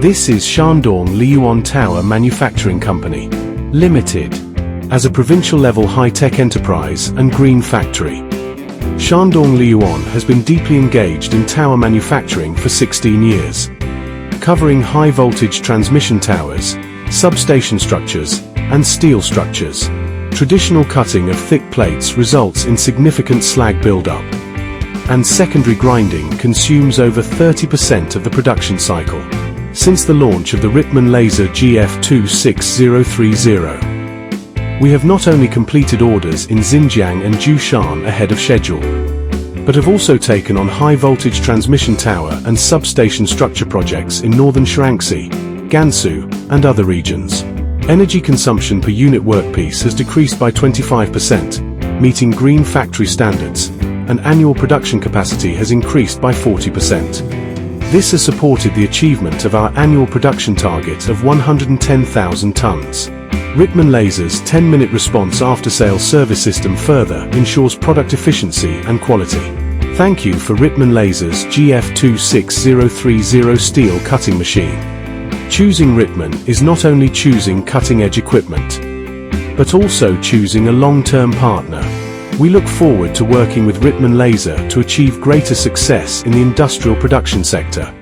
This is Shandong Liyuan Tower Manufacturing Company, Limited, as a provincial-level high-tech enterprise and green factory. Shandong Liyuan has been deeply engaged in tower manufacturing for 16 years, covering high-voltage transmission towers, substation structures, and steel structures. Traditional cutting of thick plates results in significant slag buildup, and secondary grinding consumes over 30% of the production cycle. Since the launch of the RITMAN Laser GF26030, we have not only completed orders in Xinjiang and Jiushan ahead of schedule, but have also taken on high-voltage transmission tower and substation structure projects in northern Shaanxi, Gansu, and other regions. Energy consumption per unit workpiece has decreased by 25%, meeting green factory standards, and annual production capacity has increased by 40%. This has supported the achievement of our annual production target of 110,000 tons. RITMAN Laser's 10-minute response after-sales service system further ensures product efficiency and quality. Thank you for RITMAN Laser's GF26030 steel cutting machine. Choosing RITMAN is not only choosing cutting-edge equipment, but also choosing a long-term partner. We look forward to working with RITMAN Laser to achieve greater success in the industrial production sector.